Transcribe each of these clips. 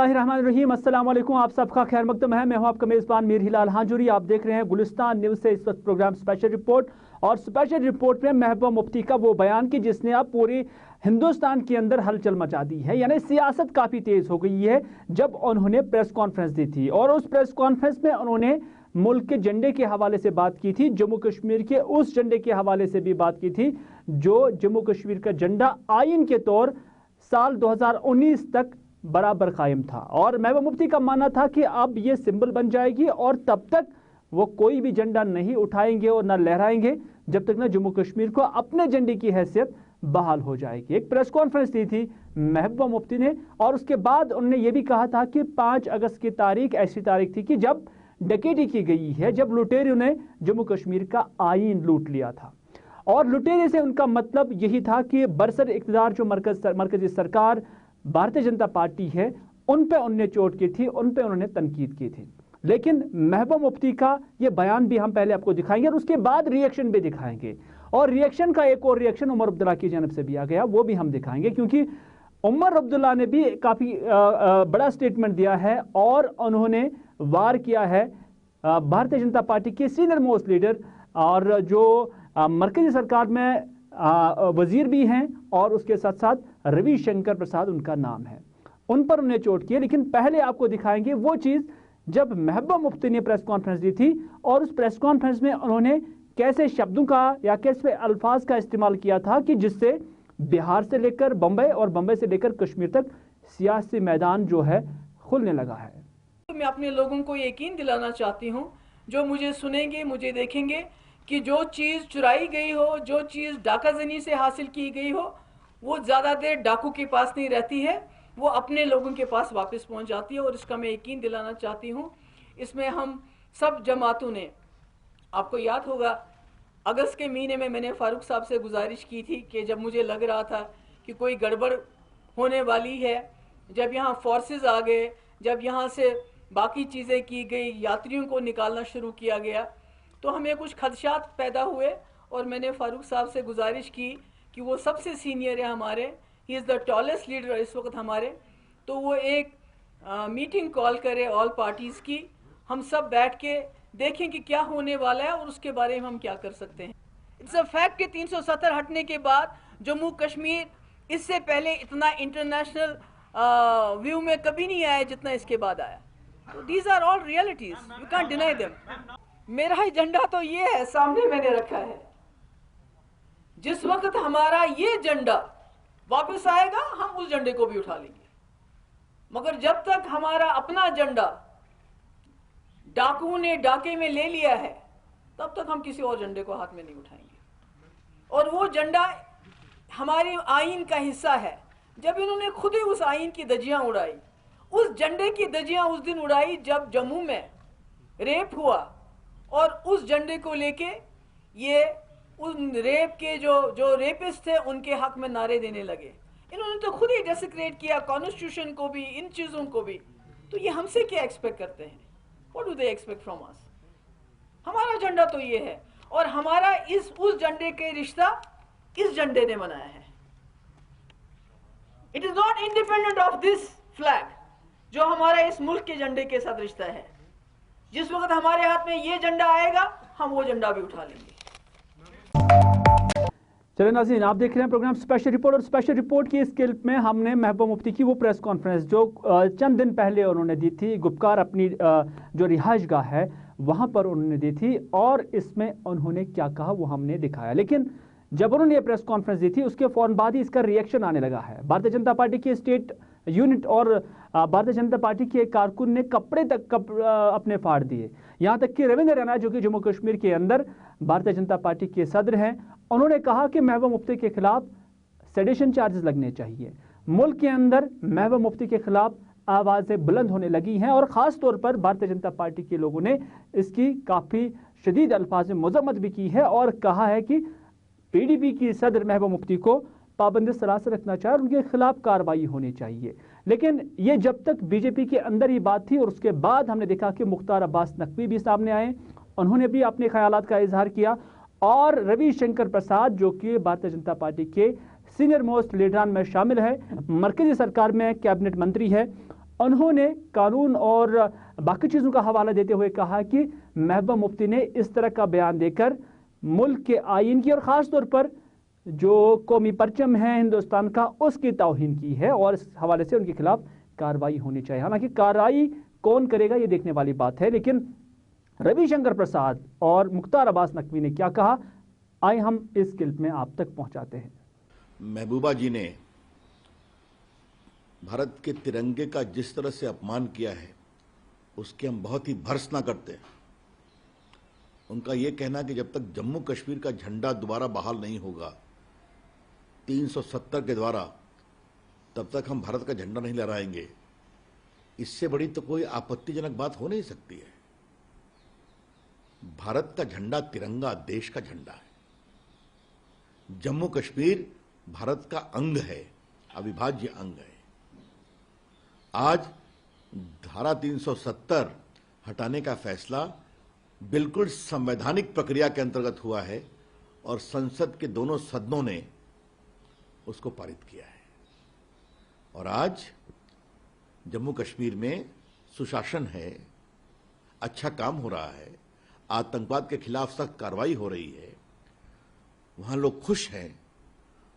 बिस्मिल्लाहिर्रहमानिर्रहीम। अस्सलाम वालेकुम। आप सबका खैर मकदम है। मैं हूं आपका मेज़बान मीर हिलाल हांजुरी। आप देख रहे हैं गुलिस्तान न्यूज़ से इस वक्त प्रोग्राम स्पेशल रिपोर्ट। और स्पेशल रिपोर्ट में महबूबा मुफ्ती का वो बयान कि जिसने अब पूरी हिंदुस्तान के अंदर हलचल मचा दी है, यानी सियासत काफ़ी तेज़ हो गई है। जब उन्होंने प्रेस कॉन्फ्रेंस दी थी और उस प्रेस कॉन्फ्रेंस में उन्होंने मुल्क के झंडे के हवाले से बात की थी, जम्मू कश्मीर के उस झंडे के हवाले से भी बात की थी जो जम्मू कश्मीर का झंडा आइन के तौर साल 2019 तक बराबर कायम था। और महबूबा मुफ्ती का मानना था कि अब ये सिंबल बन जाएगी और तब तक वो कोई भी झंडा नहीं उठाएंगे और ना लहराएंगे जब तक ना जम्मू कश्मीर को अपने झंडे की हैसियत बहाल हो जाएगी। एक प्रेस कॉन्फ्रेंस दी थी महबूबा मुफ्ती ने और उसके बाद उन्होंने ये भी कहा था कि 5 अगस्त की तारीख ऐसी तारीख थी कि जब डकैती की गई है, जब लुटेरों ने जम्मू कश्मीर का आइन लूट लिया था। और लुटेरे से उनका मतलब यही था कि बरसर इक़्तिदार जो मरकजी सरकार भारतीय जनता पार्टी है, उन पे उन्होंने चोट की थी, उन पे उन्होंने तनकीद की थी। लेकिन महबूबा मुफ्ती का ये बयान भी हम पहले आपको दिखाएंगे और उसके बाद रिएक्शन भी दिखाएंगे। और रिएक्शन का एक और रिएक्शन उमर अब्दुल्ला की जानब से भी आ गया, वो भी हम दिखाएंगे, क्योंकि उमर अब्दुल्ला ने भी काफ़ी बड़ा स्टेटमेंट दिया है और उन्होंने वार किया है भारतीय जनता पार्टी के सीनियर मोस्ट लीडर और जो मरकजी सरकार में वजीर भी हैं और उसके साथ साथ रविशंकर प्रसाद उनका नाम है, उन पर उन्हें चोट की है। लेकिन पहले आपको दिखाएंगे वो चीज़ जब महबूबा मुफ्ती ने प्रेस कॉन्फ्रेंस दी थी और उस प्रेस कॉन्फ्रेंस में उन्होंने कैसे शब्दों का या कैसे अल्फाज का इस्तेमाल किया था कि जिससे बिहार से लेकर बम्बई और बम्बई से लेकर कश्मीर तक सियासी मैदान जो है खुलने लगा है। मैं अपने लोगों को यकीन दिलाना चाहती हूँ, जो मुझे सुनेंगे, मुझे देखेंगे, कि जो चीज़ चुराई गई हो, जो चीज़ डाकाजनी से हासिल की गई हो, वो ज़्यादा देर डाकू के पास नहीं रहती है, वो अपने लोगों के पास वापस पहुंच जाती है। और इसका मैं यकीन दिलाना चाहती हूँ। इसमें हम सब जमातों ने, आपको याद होगा अगस्त के महीने में मैंने फारूक साहब से गुजारिश की थी कि जब मुझे लग रहा था कि कोई गड़बड़ होने वाली है, जब यहाँ फोर्सेस आ गए, जब यहाँ से बाकी चीज़ें की गई, यात्रियों को निकालना शुरू किया गया, तो हमें कुछ खदशात पैदा हुए। और मैंने फारूक साहब से गुजारिश की कि वो सबसे सीनियर है हमारे, he is the tallest leader इस वक्त हमारे, तो वो एक मीटिंग कॉल करे ऑल पार्टीज़ की, हम सब बैठ के देखें कि क्या होने वाला है और उसके बारे में हम क्या कर सकते हैं। इट्स अ फैक्ट कि 370 हटने के बाद जम्मू कश्मीर इससे पहले इतना इंटरनेशनल व्यू में कभी नहीं आया जितना इसके बाद आया। तो these are all realities, you can't deny them. मेरा एजेंडा तो ये है, सामने मैंने रखा है। जिस वक्त हमारा ये झंडा वापस आएगा हम उस झंडे को भी उठा लेंगे, मगर जब तक हमारा अपना झंडा डाकुओं ने डाके में ले लिया है तब तक हम किसी और झंडे को हाथ में नहीं उठाएंगे। और वो झंडा हमारे आइन का हिस्सा है। जब इन्होंने खुद ही उस आइन की धज्जियां उड़ाई, उस झंडे की धज्जियां उस दिन उड़ाई जब जम्मू में रेप हुआ, और उस झंडे को लेके ये उन रेप के जो रेपिस्ट थे उनके हक में नारे देने लगे। इन्होंने तो खुद ही डेसिक्रेट किया कॉन्स्टिट्यूशन को भी, इन चीज़ों को भी। तो ये हमसे क्या एक्सपेक्ट करते हैं? What do they expect from us? हमारा झंडा तो ये है और हमारा उस झंडे के रिश्ता इस झंडे ने बनाया है। It is not independent of this flag, जो हमारा इस मुल्क के झंडे के साथ रिश्ता है। जिस वक्त हमारे हाथ में ये झंडा आएगा हम वो झंडा भी उठा लेंगे। चलिए नाज़रीन, आप देख रहे हैं प्रोग्राम स्पेशल रिपोर्ट और स्पेशल रिपोर्ट की इस क्लिप में हमने महबूबा मुफ्ती की वो प्रेस कॉन्फ्रेंस जो चंद दिन पहले उन्होंने दी थी, गुपकार अपनी जो रिहाइशगाह है वहाँ पर उन्होंने दी थी, और इसमें उन्होंने क्या कहा वो हमने दिखाया। लेकिन जब उन्होंने ये प्रेस कॉन्फ्रेंस दी थी उसके फ़ौरन बाद ही इसका रिएक्शन आने लगा है। भारतीय जनता पार्टी की स्टेट यूनिट और भारतीय जनता पार्टी के एक कारकुन ने कपड़े तक अपने फाड़ दिए। यहाँ तक कि रविंद्र रैना जो कि जम्मू कश्मीर के अंदर भारतीय जनता पार्टी के सदर हैं, उन्होंने कहा कि महबूबा मुफ्ती के खिलाफ सेडिशन चार्जेस लगने चाहिए। मुल्क के अंदर महबूबा मुफ्ती के खिलाफ आवाज़ें बुलंद होने लगी हैं और ख़ास तौर पर भारतीय जनता पार्टी के लोगों ने इसकी काफ़ी शदीद अल्फाज में मजम्मत भी की है और कहा है कि PDP की सदर महबूबा मुफ्ती को पाबंदी सलाह से रखना चाहिए और उनके खिलाफ कार्रवाई होनी चाहिए। लेकिन ये जब तक बीजेपी के अंदर ही बात थी और उसके बाद हमने देखा कि मुख्तार अब्बास नकवी भी सामने आए, उन्होंने भी अपने ख्यालात का इजहार किया, और रविशंकर प्रसाद जो कि भारतीय जनता पार्टी के सीनियर मोस्ट लीडरान में शामिल है, मरकजी सरकार में कैबिनेट मंत्री है, انہوں نے قانون اور باقی چیزوں کا حوالہ دیتے ہوئے کہا کہ محبوبہ مفتی نے اس طرح کا بیان دے کر ملک کے آئین کی اور خاص طور پر جو قومی پرچم ہے ہندوستان کا اس کی توہین کی ہے، اور اس حوالے سے ان کے خلاف کارروائی ہونی چاہیے۔ حالانکہ کارروائی کون کرے گا یہ دیکھنے والی بات ہے، لیکن روی شنکر پرساد اور مختار عباس نقوی نے کیا کہا، آئے ہم اس کلپ میں آپ تک پہنچاتے ہیں۔ محبوبہ جی نے بھارت کے ترنگے کا جس طرح سے اپمان کیا ہے اس کے ہم بہت ہی بھرس نہ کرتے ہیں۔ ان کا یہ کہنا کہ جب تک جموں کشمیر کا جھنڈا دوبارہ بحال نہیں ہوگا 370 کے دوارا، تب تک ہم بھارت کا جھنڈا نہیں لہرائیں گے، اس سے بڑی تو کوئی آپتی جنک بات ہو نہیں سکتی ہے۔ بھارت کا جھنڈا ترنگا دیش کا جھنڈا ہے۔ جموں کشمیر بھارت کا انگ ہے، اویبھاجیہ انگ ہے۔ آج دھارا 370 ہٹانے کا فیصلہ بالکل سنویدھانک پرکریا کے انترگت ہوا ہے اور سنسد کے دونوں سدنوں نے اس کو پارت کیا ہے، اور آج جموں کشمیر میں سشاسن ہے، اچھا کام ہو رہا ہے، آتنکواد کے خلاف سخت کارروائی ہو رہی ہے، وہاں لوگ خوش ہیں۔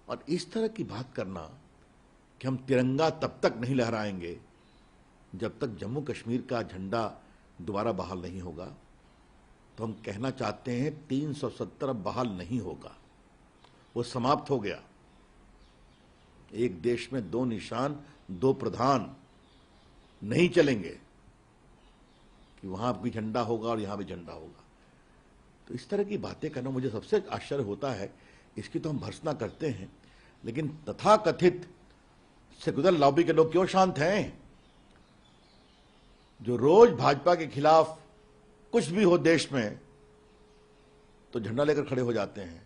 اور اس طرح کی بات کرنا کہ ہم ترنگا تب تک نہیں لہرائیں گے جب تک جموں کشمیر کا جھنڈا دوبارہ بحال نہیں ہوگا، تو ہم کہنا چاہتے ہیں 370 اب بحال نہیں ہوگا، وہ سماپت ہو گیا۔ ایک دیش میں دو نشان، دو پردھان نہیں چلیں گے کہ وہاں بھی جھنڈا ہوگا اور یہاں بھی جھنڈا ہوگا۔ تو اس طرح کی باتیں کرنا مجھے سب سے آشچर्य ہوتا ہے، اس کی تو ہم بھرسنا کرتے ہیں، لیکن تتھا کتھت سیکولر لابی کے لوگ کیوں شانت ہیں؟ جو روز بھاجپا کے خلاف کچھ بھی ہو دیش میں تو جھنڈا لے کر کھڑے ہو جاتے ہیں۔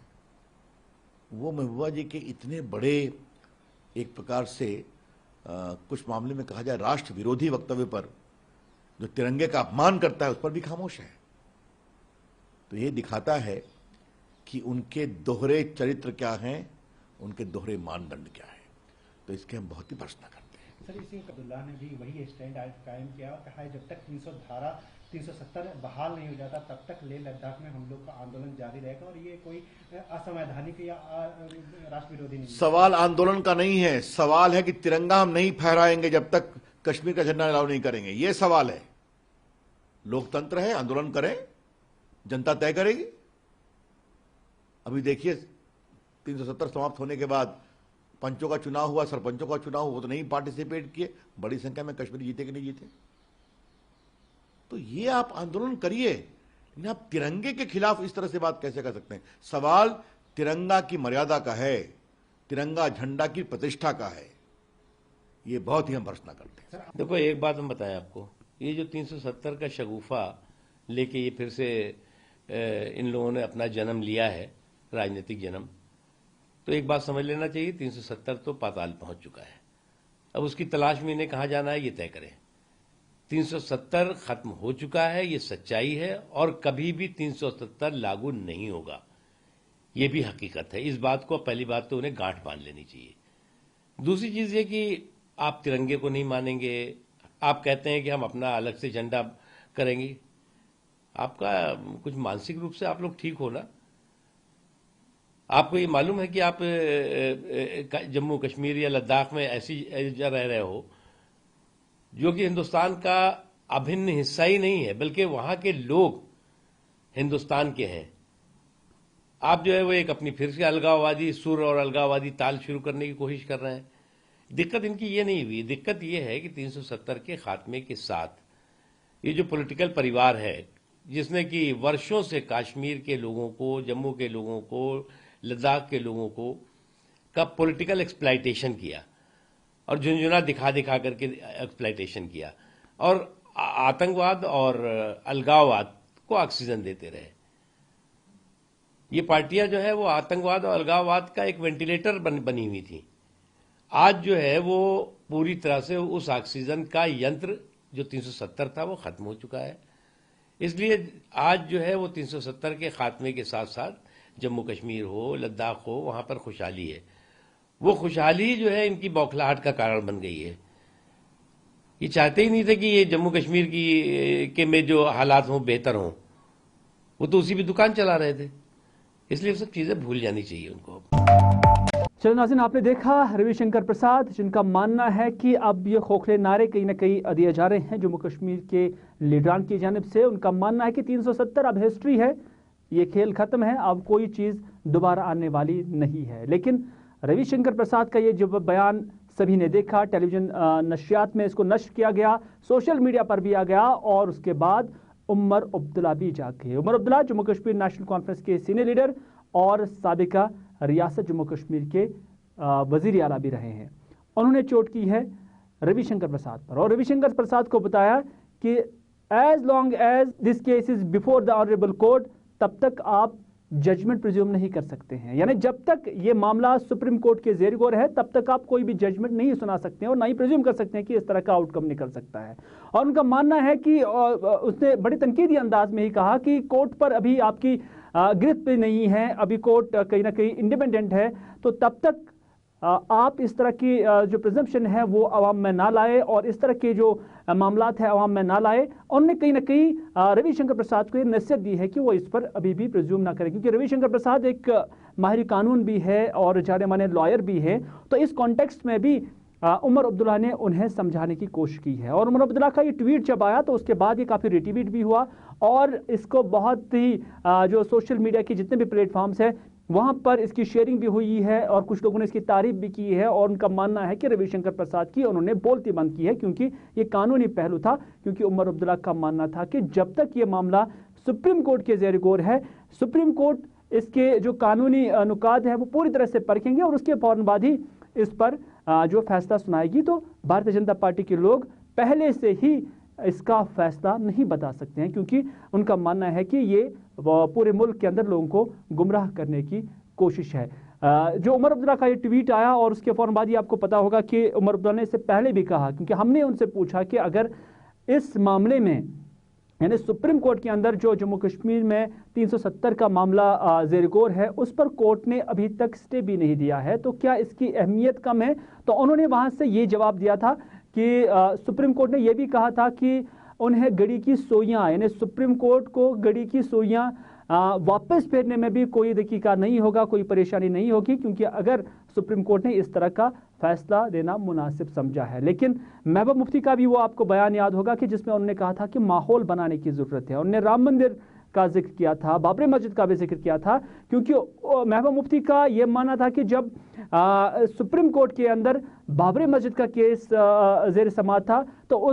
وہ محبوبہ جی کے اتنے بڑے ایک پرکار سے کچھ معاملے میں کہا جائے راشٹر ویرودھی وکتویہ پر جو ترنگے کا اپمان کرتا ہے اس پر بھی خاموش ہے۔ تو یہ دکھاتا ہے کہ ان کے دوہرے چرتر کیا ہیں، ان کے دوہرے ماندنڈ کیا ہے۔ تو اس کے ہم بہت ہی بھرسنا کرتے ہیں۔ سر اسی عبداللہ نے بھی وہی اسٹینڈ آج قائم کیا اور کہا ہے جب تک 370 بحال نہیں ہو جاتا تب تک لیہ لداخ میں ہم لوگ کا آندولن جاری رہے گا، اور یہ کوئی اسنویدھانک یا راشٹر ویرودھی نہیں ہے۔ سوال آندولن کا نہیں ہے، سوال ہے کہ ترنگا ہم نہیں پھہرائیں گے جب تک کشمیر کا جھنڈا الاؤ نہیں کریں گے، یہ سوال ہے۔ لوکتنتر ہے، آندولن کریں، جنتا طے کرے گی۔ ابھی دیکھیے 370 سماپت ہونے کے بعد پنچوں کا چناؤ ہوا، سرپنچوں کا چناؤ ہوا، وہ تو نہیں پارٹیسپیٹ کیے، بڑی سنکھیا میں کشمیری جیتے کہ نہیں جیتے۔ تو یہ آپ آندولن کریے، لیکن آپ ترنگے کے خلاف اس طرح سے بات کیسے کر سکتے ہیں؟ سوال ترنگا کی مریادا کا ہے، ترنگا جھنڈا کی پرتشٹھا کا ہے، یہ بہت ہی ہم بھرسنا کرتے ہیں۔ دیکھو ایک بات ہم بتائیں آپ کو، یہ جو 370 کا شگوفہ لے کے یہ پھر سے ان لوگوں نے اپنا جنم لیا ہے، راجنیتک جنم، تو ایک بات سمجھ لینا چاہیے، 370 تو پاتال پہنچ چکا ہے۔ اب اس کی تلاش میں انہیں کہاں جانا ہے یہ طے کریں۔ 370 ختم ہو چکا ہے، یہ سچائی ہے، اور کبھی بھی 370 لاگو نہیں ہوگا، یہ بھی حقیقت ہے۔ اس بات کو پہلی بات تو انہیں گانٹھ باندھ لینی چاہیے۔ دوسری چیز یہ کہ آپ ترنگے کو نہیں مانیں گے، آپ کہتے ہیں کہ ہم اپنا الگ سے جھنڈا کریں گے۔ آپ کا کچھ مانسک روپ سے آپ لوگ ٹھیک ہو نا؟ آپ کو یہ معلوم ہے کہ آپ جموں کشمیر یا لداخ میں ایسی جگہ رہ رہے ہو جو کہ ہندوستان کا ابھن حصہ ہی نہیں ہے، بلکہ وہاں کے لوگ ہندوستان کے ہیں۔ آپ جو ہے وہ ایک اپنی پھر سے الگاووادی سر اور الگاووادی تال شروع کرنے کی کوشش کر رہے ہیں۔ دقت ان کی یہ نہیں ہوئی، دقت یہ ہے کہ 370 کے خاتمے کے ساتھ یہ جو پولیٹیکل پریوار ہے جس نے کہ ورشوں سے کشمیر کے لوگوں کو، جموں کے لوگوں کو، لداخ کے لوگوں کو کا پولیٹیکل ایکسپلائٹیشن کیا اور جھنجھنا دکھا دکھا کر کے ایکسپلائٹیشن کیا، اور آتنکواد اور الگاوواد کو آکسیجن دیتے رہے۔ یہ پارٹیاں جو ہے وہ آتنکواد اور الگاوواد کا ایک وینٹیلیٹر بنی ہوئی تھی۔ آج جو ہے وہ پوری طرح سے اس آکسیجن کا ینتر جو 370 تھا وہ ختم ہو چکا ہے۔ اس لیے آج جو ہے وہ 370 کے خاتمے کے ساتھ ساتھ جموں کشمیر ہو، لداخ ہو، وہاں پر خوشحالی ہے۔ وہ خوشحالی جو ہے ان کی بوکھلاہٹ کا کارن بن گئی ہے۔ یہ چاہتے ہی نہیں تھے کہ یہ جموں کشمیر کے میں جو حالات ہوں بہتر ہوں، وہ تو اسی پہ دکان چلا رہے تھے، اس لیے سب چیزیں بھول جانی چاہیے ان کو۔ چلو ناظرین، آپ نے دیکھا روی شنکر پرساد جن کا ماننا ہے کہ اب یہ کھوکھلے نعرے کہیں نہ کہیں دیے جا رہے ہیں جموں کشمیر کے لیڈران کی جانب سے۔ ان کا ماننا ہے کہ 370 اب ہسٹری ہے، یہ کھیل ختم ہے، اب کوئی چیز دوبارہ آنے والی نہیں ہے۔ لیکن روی شنکر پرساد کا یہ جو بیان سبھی نے دیکھا، ٹیلی ویژن نشریات میں اس کو نشر کیا گیا، سوشل میڈیا پر بھی آ گیا، اور اس کے بعد عمر عبداللہ بھی جا گئے۔ عمر عبداللہ جموں کشمیر نیشنل کانفرنس کے سینئر لیڈر اور سابقہ ریاست جموں کشمیر کے وزیر اعلیٰ بھی رہے ہیں، انہوں نے چوٹ کی ہے روی شنکر پرساد پر، اور روی شنکر پرساد کو بتایا کہ as long as this case is before the honourable court, تب تک آپ ججمنٹ پریزیوم نہیں کر سکتے ہیں، یعنی جب تک یہ معاملہ سپریم کورٹ کے زیر غور ہے تب تک آپ کوئی بھی ججمنٹ نہیں سنا سکتے ہیں اور نہ ہی پریزیوم کر سکتے ہیں کہ اس طرح کا آؤٹ کم نکل سکتا ہے۔ اور ان کا ماننا ہے کہ اس نے بڑی تنقیدی انداز میں ہی کہا کہ کورٹ پر ابھی آپ کی گرفت پہ نہیں ہے، ابھی کورٹ کہیں نہ کہیں انڈیپینڈنٹ ہے، تو تب تک آپ اس طرح کی جو پرزمپشن ہے وہ عوام میں نہ لائے اور اس طرح کے جو معاملات ہیں عوام میں نہ لائے۔ انہوں نے کہیں نہ کہیں روی شنکر پرساد کو یہ نصیحت دی ہے کہ وہ اس پر ابھی بھی پریزیوم نہ کرے، کیونکہ روی شنکر پرساد ایک ماہر قانون بھی ہے اور جانے مانے لائر بھی ہے، تو اس کانٹیکسٹ میں بھی عمر عبداللہ نے انہیں سمجھانے کی کوشش کی ہے۔ اور عمر عبداللہ کا یہ ٹویٹ جب آیا تو اس کے بعد یہ کافی ری ٹویٹ بھی ہوا، اور اس کو بہت ہی جو سوشل میڈیا کے جتنے بھی پلیٹ فارمز ہیں وہاں پر اس کی شیئرنگ بھی ہوئی ہے، اور کچھ لوگوں نے اس کی تعریف بھی کی ہے، اور ان کا ماننا ہے کہ روی شنکر پرساد کی انہوں نے بولتی بند کی ہے، کیونکہ یہ قانونی پہلو تھا، کیونکہ عمر عبداللہ کا ماننا تھا کہ جب تک یہ معاملہ سپریم کورٹ کے زیر غور ہے، سپریم کورٹ اس کے جو قانونی نکات ہیں وہ پوری طرح سے پرکھیں گے اور اس کے فوراً بعد ہی اس پر جو فیصلہ سنائے گی۔ تو بھارتیہ جنتا پارٹی کے لوگ پہلے سے ہی اس کا فیصلہ نہیں بتا سکتے ہیں، کیونکہ ان کا ماننا ہے کہ یہ پورے ملک کے اندر لوگوں کو گمراہ کرنے کی کوشش ہے۔ جو عمر عبداللہ کا یہ ٹویٹ آیا اور اس کے فوراً بعد یہ آپ کو پتا ہوگا کہ عمر عبداللہ نے اس سے پہلے بھی کہا، کیونکہ ہم نے ان سے پوچھا کہ اگر اس معاملے میں یعنی سپریم کورٹ کے اندر جو جموں کشمیر میں 370 کا معاملہ زیر غور ہے اس پر کورٹ نے ابھی تک سٹے بھی نہیں دیا ہے، تو کیا اس کی اہمیت کم ہے؟ تو انہوں نے وہاں سے یہ جواب دیا تھا کہ سپریم کورٹ نے یہ بھی کہا تھا کہ انہیں گڑی کی سوئیاں، یعنی سپریم کورٹ کو گڑی کی سوئیاں واپس پھیرنے میں بھی کوئی دقیقہ نہیں ہوگا، کوئی پریشانی نہیں ہوگی، کیونکہ اگر سپریم کورٹ نے اس طرح کا فیصلہ دینا مناسب سمجھا ہے۔ لیکن محبوبہ مفتی کا بھی وہ آپ کو بیان یاد ہوگا کہ جس میں انہوں نے کہا تھا کہ ماحول بنانے کی ضرورت ہے، انہوں نے رام مندر کا ذکر کیا تھا، بابری مسجد کا بھی ذکر کیا تھا، کیونکہ محبوبہ مفتی کا یہ ماننا تھا کہ جب سپریم کورٹ کے اندر بابری مسجد کا کیس زیر سماعت تھا تو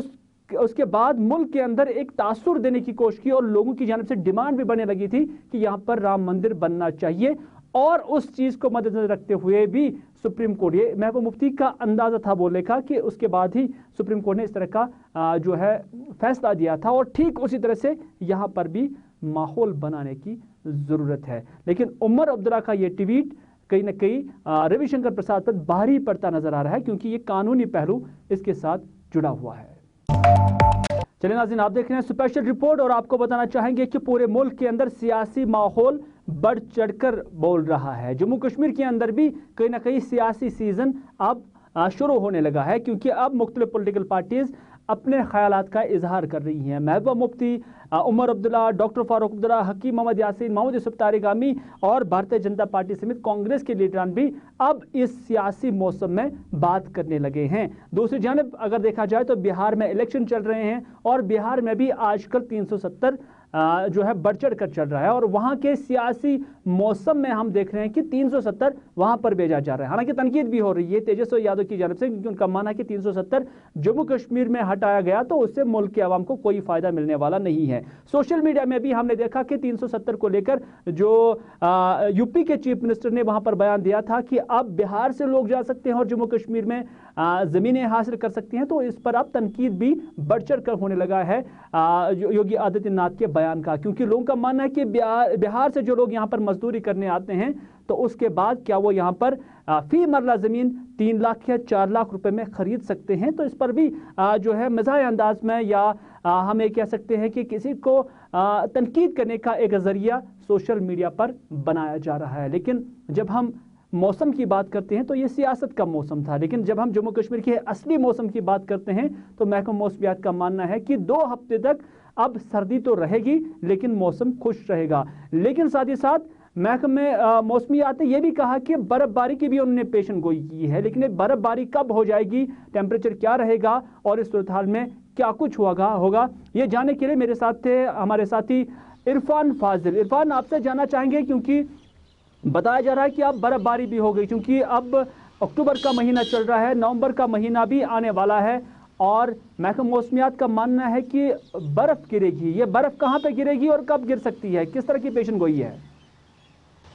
اس کے بعد ملک کے اندر ایک تاثر دینے کی کوشش کی اور لوگوں کی جانب سے ڈیمانڈ بھی بننے لگی تھی کہ یہاں پر رام مندر بننا چاہیے، اور اس چیز کو مد نظر رکھتے ہوئے بھی سپریم کورٹ، یہ محبوبہ مفتی کا اندازہ تھا بولنے کا کہ اس کے بعد ہی سپریم کورٹ نے اس طرح کا جو ہے فیصلہ دیا تھا، اور ٹھیک اسی طرح سے یہاں پر بھی ماحول بنانے کی ضرورت ہے۔ لیکن عمر عبداللہ کا یہ ٹویٹ کہیں نہ کہیں روی شنکر پرساد پر بھاری پڑتا نظر آ رہا ہے، کیونکہ یہ قانونی پہلو اس کے ساتھ جڑا ہوا ہے۔ چلیں ناظرین، آپ دیکھ رہے ہیں اسپیشل رپورٹ، اور آپ کو بتانا چاہیں گے کہ پورے ملک کے اندر سیاسی ماحول بڑھ چڑھ کر بول رہا ہے۔ جموں کشمیر کے اندر بھی کہیں نہ کہیں سیاسی سیزن اب شروع ہونے لگا ہے، کیونکہ اب مختلف پولیٹیکل پارٹیز اپنے خیالات کا اظہار کر رہی ہیں۔ محبوبہ مفتی، عمر عبداللہ، ڈاکٹر فاروق عبداللہ، حکیم محمد یاسین، محمد یوسف طارقامی اور بھارتیہ جنتا پارٹی سمیت کانگریس کے لیڈران بھی اب اس سیاسی موسم میں بات کرنے لگے ہیں۔ دوسری جانب اگر دیکھا جائے تو بہار میں الیکشن چل رہے ہیں، اور بہار میں بھی آج کل 370 جو ہے بڑھ چڑھ کر چل رہا ہے، اور وہاں کے سیاسی موسم میں ہم دیکھ رہے ہیں کہ 370 وہاں پر بھیجا جا رہا ہے۔ حالانکہ تنقید بھی ہو رہی ہے تیجسوی یادو کی جانب سے، کیونکہ ان کا ماننا ہے کہ 370 جموں کشمیر میں ہٹایا گیا تو اس سے ملک کے عوام کو کوئی فائدہ ملنے والا نہیں ہے۔ سوشل میڈیا میں بھی ہم نے دیکھا کہ 370 کو لے کر جو یو پی کے چیف منسٹر نے وہاں پر بیان دیا تھا کہ اب بہار سے لوگ جا سکتے ہیں اور جموں کشمیر میں زمینیں حاصل کر سکتے ہیں، تو اس پر اب تنقید بھی بڑھ چڑھ کر ہونے لگا ہے یوگی آدتیہ ناتھ کے بیان کا، کیونکہ لوگوں کا ماننا ہے کہ بہار سے جو لوگ یہاں پر مزدوری کرنے آتے ہیں تو اس کے بعد کیا وہ یہاں پر فی مرلہ زمین 3 لاکھ یا 4 لاکھ روپے میں خرید سکتے ہیں؟ تو اس پر بھی جو ہے مزاح انداز میں یا ہم یہ کہہ سکتے ہیں کہ کسی کو تنقید کرنے کا ایک ذریعہ سوشل میڈیا پر بنایا جا رہا ہے۔ لیکن جب ہم मौसम की बात करते हैं तो ये सियासत का मौसम था, लेकिन जब हम जम्मू कश्मीर के असली मौसम की बात करते हैं तो महकमा मौसमियात का मानना है कि 2 हफ्ते तक अब सर्दी तो रहेगी लेकिन मौसम खुश रहेगा। लेकिन साथ ही साथ महकमे मौसमियात ने यह भी कहा कि बर्फबारी की भी उन्होंने पेशन गोई की है, लेकिन ये बर्फबारी कब हो जाएगी, टेम्परेचर क्या रहेगा और इस सूरत हाल में क्या कुछ होगा, ये जानने के लिए मेरे साथ थे हमारे साथी इरफान फाजिल। इरफान, आपसे जानना चाहेंगे क्योंकि बताया जा रहा है कि अब बर्फबारी भी हो गई, क्योंकि अब अक्टूबर का महीना चल रहा है, नवंबर का महीना भी आने वाला है और महकमा मौसमियात का मानना है कि बर्फ गिरेगी। ये बर्फ कहाँ पे गिरेगी और कब गिर सकती है, किस तरह की पेशन गोई है?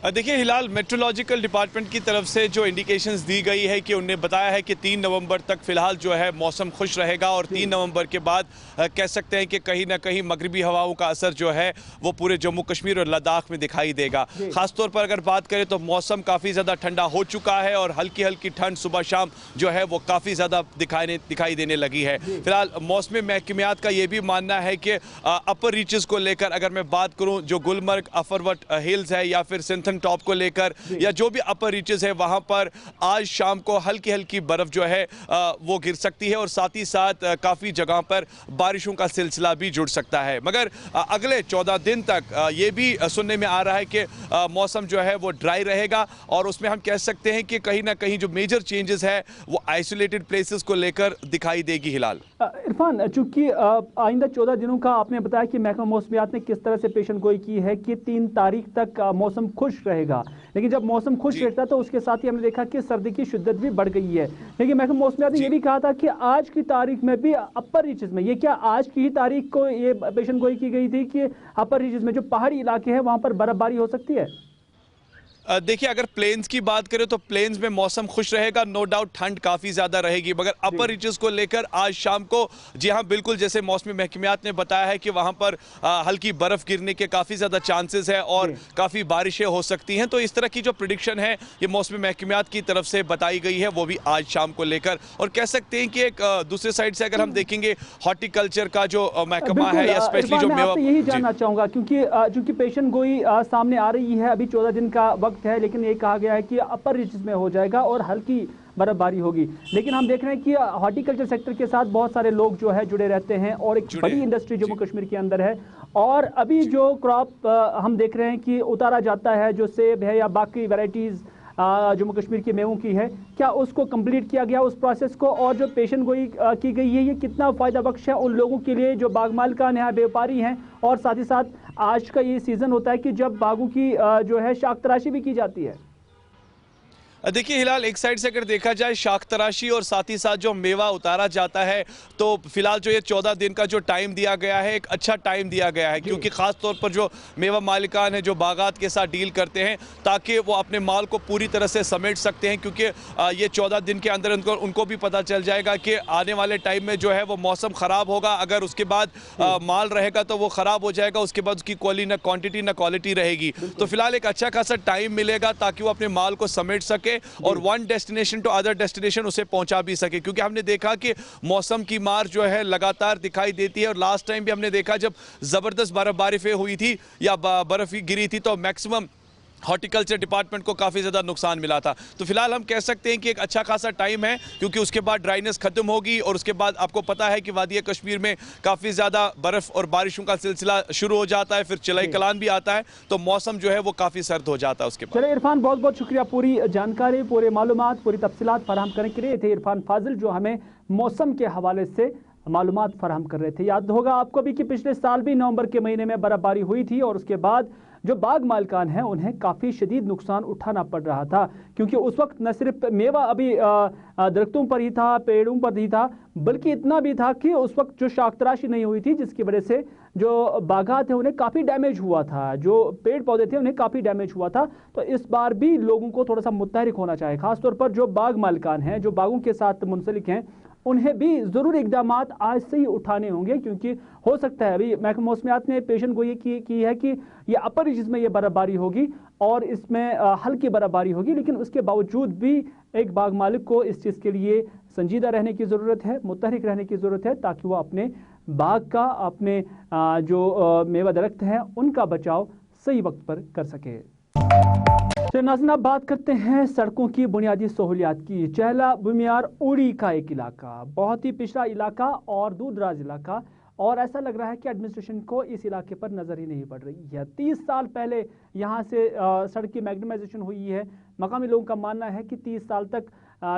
देखिए हिलाल, मेट्रोलॉजिकल डिपार्टमेंट की तरफ से जो इंडिकेशंस दी गई है कि उन्हें बताया है कि 3 नवंबर तक फिलहाल जो है मौसम खुश रहेगा और 3 नवंबर के बाद कह सकते हैं कि कहीं ना कहीं मगरिबी हवाओं का असर जो है वो पूरे जम्मू कश्मीर और लद्दाख में दिखाई देगा। खासतौर पर अगर बात करें तो मौसम काफ़ी ज़्यादा ठंडा हो चुका है और हल्की हल्की ठंड सुबह शाम जो है वो काफ़ी ज़्यादा दिखाई देने लगी है। फिलहाल मौसमी महकमियात का ये भी मानना है कि अपर रीचेस को लेकर अगर मैं बात करूँ, जो गुलमर्ग अफरवट हिल्स है या फिर सिंथन टॉप को लेकर या जो भी अपर रीचेस है वहां पर आज शाम को हल्की हल्की बर्फ जो है वो गिर सकती है और साथ ही साथ काफी जगह पर बारिशों का सिलसिला भी जुड़ सकता है। मगर अगले 14 दिन तक ये भी सुनने में आ रहा है कि मौसम जो है वो ड्राई रहेगा और उसमें हम कह सकते हैं कि कहीं ना कहीं जो मेजर चेंजेस है वो आइसोलेटेड प्लेसेस को लेकर दिखाई देगी। हिलाल, इरफान, चूंकि आइंदा 14 दिनों का आपने बताया कि महकमा मौसमियात ने किस तरह से पेशन गोई की है कि 3 तारीख तक मौसम खुश रहेगा, लेकिन जब मौसम खुश रहता तो उसके साथ ही हमने देखा कि सर्दी की शिद्दत भी बढ़ गई है। लेकिन महकमा मौसमियात ने यह भी कहा था कि आज की तारीख में भी अपर रीचेस में, ये क्या आज की ही तारीख को ये पेशन गोई की गई थी कि अपर रीचेस में जो पहाड़ी इलाके हैं वहां पर बर्फबारी हो सकती है? देखिए अगर प्लेन्स की बात करें तो प्लेन्स में मौसम खुश रहेगा, नो डाउट ठंड काफ़ी ज़्यादा रहेगी, मगर अपर रीचेस को लेकर आज शाम को जी हाँ बिल्कुल जैसे मौसमी महकमियात ने बताया है कि वहाँ पर हल्की बर्फ़ गिरने के काफ़ी ज़्यादा चांसेस है और काफ़ी बारिशें हो सकती हैं। तो इस तरह की जो प्रिडिक्शन है ये मौसमी महकमियात की तरफ से बताई गई है, वो भी आज शाम को लेकर। और कह सकते हैं कि एक दूसरे साइड से अगर हम देखेंगे हॉर्टिकल्चर का जो महकमा है या स्पेशली जो मेवा, यही जानना चाहूँगा क्योंकि पेशन गोई सामने आ रही है, अभी 14 दिन का वक्त है, लेकिन ये कहा गया है कि अपर रीचेस में हो जाएगा और हल्की बर्फबारी होगी। लेकिन हम देख रहे हैं कि हॉर्टिकल्चर सेक्टर के साथ बहुत सारे लोग जो है जुड़े रहते हैं और एक बड़ी इंडस्ट्री जम्मू कश्मीर के अंदर है और अभी जो क्रॉप हम देख रहे हैं कि उतारा जाता है, जो सेब है या बाकी वैरायटीज जम्मू कश्मीर के मेवों की है, क्या उसको कंप्लीट किया गया उस प्रोसेस को? और जो पेशन गोई की गई है ये कितना फ़ायदा बख्श है उन लोगों के लिए जो बाग मालिकान हैं, व्यापारी हैं, और साथ ही साथ आज का ये सीज़न होता है कि जब बागों की जो है शाख तराशी भी की जाती है? देखिए हिलाल, एक साइड से अगर देखा जाए शाख तराशी और साथ ही साथ जो मेवा उतारा जाता है तो फिलहाल जो ये 14 दिन का जो टाइम दिया गया है एक अच्छा टाइम दिया गया है, क्योंकि ख़ास तौर पर जो मेवा मालिकान है जो बागात के साथ डील करते हैं ताकि वो अपने माल को पूरी तरह से समेट सकते हैं, क्योंकि ये 14 दिन के अंदर उनको भी पता चल जाएगा कि आने वाले टाइम में जो है वो मौसम ख़राब होगा, अगर उसके बाद माल रहेगा तो वो ख़राब हो जाएगा, उसके बाद उसकी क्वांटिटी ना क्वालिटी रहेगी। तो फिलहाल एक अच्छा खासा टाइम मिलेगा ताकि वो अपने माल को समेट सके और one destination to other destination उसे पहुंचा भी सके, क्योंकि हमने देखा कि मौसम की मार जो है लगातार दिखाई देती है और लास्ट टाइम भी हमने देखा जब जबरदस्त बर्फबारी हुई थी या बर्फ गिरी थी तो मैक्सिमम हॉर्टिकल्चर डिपार्टमेंट को काफ़ी ज़्यादा नुकसान मिला था। तो फिलहाल हम कह सकते हैं कि एक अच्छा खासा टाइम है, क्योंकि उसके बाद ड्राइनेस खत्म होगी और उसके बाद आपको पता है कि वादिया कश्मीर में काफ़ी ज़्यादा बर्फ़ और बारिशों का सिलसिला शुरू हो जाता है, फिर चिलाई कलान भी आता है तो मौसम जो है वो काफ़ी सर्द हो जाता है उसके बाद। चलिए इरफान, बहुत बहुत शुक्रिया पूरी जानकारी, पूरे मालूमात, पूरी तफसीलात फराहम करने के लिए। थे इरफान फाजिल जो हमें मौसम के हवाले से मालूमात फराहम कर रहे थे। याद होगा आपको भी कि पिछले साल भी नवंबर के महीने में बर्फबारी हुई थी और उसके बाद जो बाग मालिकान हैं उन्हें काफ़ी शदीद नुकसान उठाना पड़ रहा था, क्योंकि उस वक्त न सिर्फ मेवा अभी दरख्तों पर ही था, पेड़ों पर ही था, बल्कि इतना भी था कि उस वक्त जो शाख तराशी नहीं हुई थी जिसकी वजह से जो बागात हैं उन्हें काफ़ी डैमेज हुआ था, जो पेड़ पौधे थे उन्हें काफ़ी डैमेज हुआ था। तो इस बार भी लोगों को थोड़ा सा मुतहरिक होना चाहिए, ख़ासतौर पर जो बाग मालिकान हैं, जो बागों के साथ मुंसलिक हैं, उन्हें भी ज़रूर इक़दाम आज से ही उठाने होंगे, क्योंकि हो सकता है अभी महकमा मौसमियात ने पेशन गोई की है कि ये अपर रीचेस में ये बर्फबारी होगी और इसमें हल्की बर्फबारी होगी, लेकिन उसके बावजूद भी एक बाग मालिक को इस चीज़ के लिए संजीदा रहने की ज़रूरत है, मुतहरिक रहने की ज़रूरत है, ताकि वो अपने बाग का, अपने जो मेवा दरख्त हैं उनका बचाव सही वक्त पर कर सके। तो नाज़रीन, अब बात करते हैं सड़कों की बुनियादी सहूलियात की। चहला बुमियार उड़ी का एक इलाका, बहुत ही पिछड़ा इलाका और दूर दराज इलाका, और ऐसा लग रहा है कि एडमिनिस्ट्रेशन को इस इलाके पर नज़र ही नहीं पड़ रही है। 30 साल पहले यहाँ से सड़क की मैग्नेमाइजेशन हुई है। मकामी लोगों का मानना है कि 30 साल तक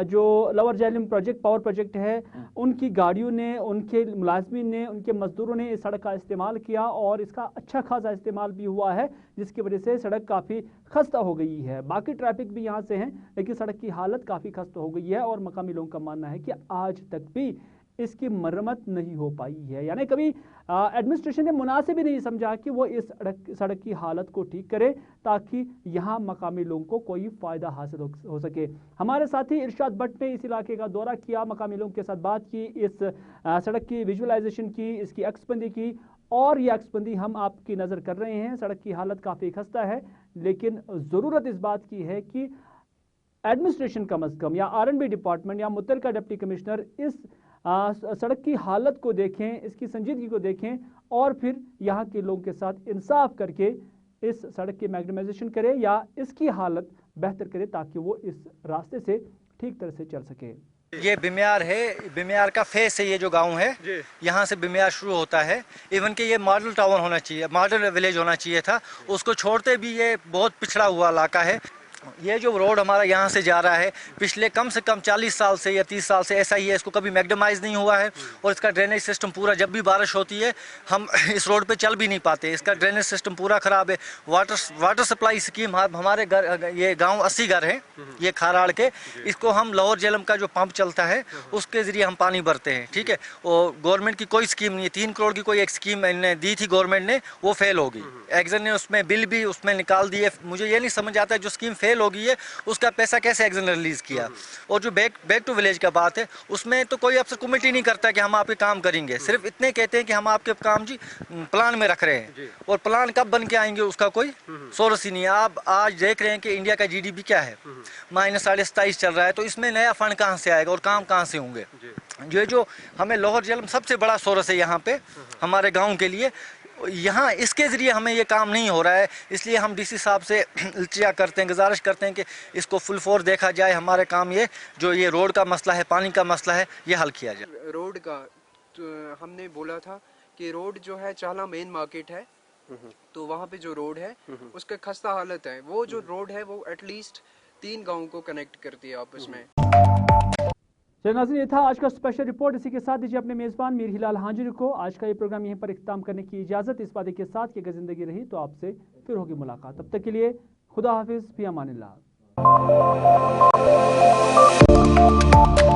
जो lower Jhelum project power project है, उनकी गाड़ियों ने, उनके मुलाजमीन ने, उनके मजदूरों ने इस सड़क का इस्तेमाल किया और इसका अच्छा खासा इस्तेमाल भी हुआ है, जिसकी वजह से सड़क काफ़ी खस्ता हो गई है। बाकी ट्रैफिक भी यहाँ से हैं, लेकिन सड़क की हालत काफ़ी खस्ता हो गई है और मकामी लोगों का मानना है कि आज तक भी इसकी मरम्मत नहीं हो पाई है। यानी कभी एडमिनिस्ट्रेशन ने मुनासिब ही नहीं समझा कि वो इस सड़क की हालत को ठीक करे ताकि यहाँ मकामी लोगों को कोई फ़ायदा हासिल हो सके। हमारे साथी इरशाद भट्ट ने इस इलाके का दौरा किया, मकामी लोगों के साथ बात की, इस सड़क की विजुअलाइजेशन की, इसकी एक्सबंदी की, और ये एक्सबंदी हम आपकी नज़र कर रहे हैं। सड़क की हालत काफ़ी खस्ता है, लेकिन ज़रूरत इस बात की है कि एडमिनिस्ट्रेशन कम अज़ कम या R&B डिपार्टमेंट या मुतल्लिका डिप्टी कमिश्नर इस सड़क की हालत को देखें, इसकी संजीदगी को देखें और फिर यहाँ के लोगों के साथ इंसाफ करके इस सड़क की मैग्नेमाइजेशन करे या इसकी हालत बेहतर करे ताकि वो इस रास्ते से ठीक तरह से चल सके। ये बिमियार है, बिमियार का फेस है, ये जो गांव है यहाँ से बिमियार शुरू होता है। इवन कि ये मॉडल टाउन होना चाहिए, मॉडल विलेज होना चाहिए था, उसको छोड़ते भी ये बहुत पिछड़ा हुआ इलाका है। ये जो रोड हमारा यहाँ से जा रहा है पिछले कम से कम 40 साल से या 30 साल से ऐसा ही है, इसको कभी मैग्नेमाइज नहीं हुआ है और इसका ड्रेनेज सिस्टम पूरा, जब भी बारिश होती है हम इस रोड पे चल भी नहीं पाते, इसका ड्रेनेज सिस्टम पूरा ख़राब है। वाटर सप्लाई स्कीम, हमारे घर, ये गांव 80 घर हैं ये खाराड़ के, इसको हम लाहौर झेलम का जो पंप चलता है उसके ज़रिए हम पानी भरते हैं, ठीक है। और गवर्नमेंट की कोई स्कीम नहीं है, 3 करोड़ की कोई एक स्कीम दी थी गवर्नमेंट ने, वो फेल होगी। एक्जन ने उसमें बिल भी उसमें निकाल दिए। मुझे ये नहीं समझ आता जो स्कीम फेल हो गई है उसका पैसा कैसे एक्जन ने रिलीज किया। और जो बैक टू विलेज का बात है उसमें तो कोई अफसर कमेटी नहीं करता कि हम आपके काम करेंगे, सिर्फ इतने कहते हैं कि हम आपके काम जी प्लान में रख रहे हैं, और प्लान कब बन के आएंगे उसका कोई सोर्स ही नहीं है। आप आज देख रहे हैं कि इंडिया का GDP क्या है, -27.5 चल रहा है, तो इसमें नया फंड कहाँ से आएगा और काम कहाँ से होंगे। ये जो हमें लाहौर झेलम सबसे बड़ा सोर्स है यहाँ पे हमारे गाँव के लिए, यहाँ इसके ज़रिए हमें ये काम नहीं हो रहा है, इसलिए हम DC साहब से इल्तिजा करते हैं, गुजारिश करते हैं कि इसको फुल फोर देखा जाए, हमारे काम ये जो ये रोड का मसला है, पानी का मसला है, ये हल किया जाए। रोड का तो हमने बोला था कि रोड जो है चाहला मेन मार्केट है, तो वहाँ पे जो रोड है उसका खस्ता हालत है। वो जो रोड है वो एटलीस्ट 3 गाँव को कनेक्ट करती है आपस में। चलिए नाज़रीन, ये था आज का स्पेशल रिपोर्ट। इसी के साथ दीजिए अपने मेज़बान मीर हिलाल हांजुरी को आज का ये प्रोग्राम यहीं पर इख्तिताम करने की इजाज़त, इस वादे के साथ कि अगर ज़िंदगी रही तो आपसे फिर होगी मुलाकात। तब तक के लिए खुदा हाफिज़, फी अमानिल्लाह।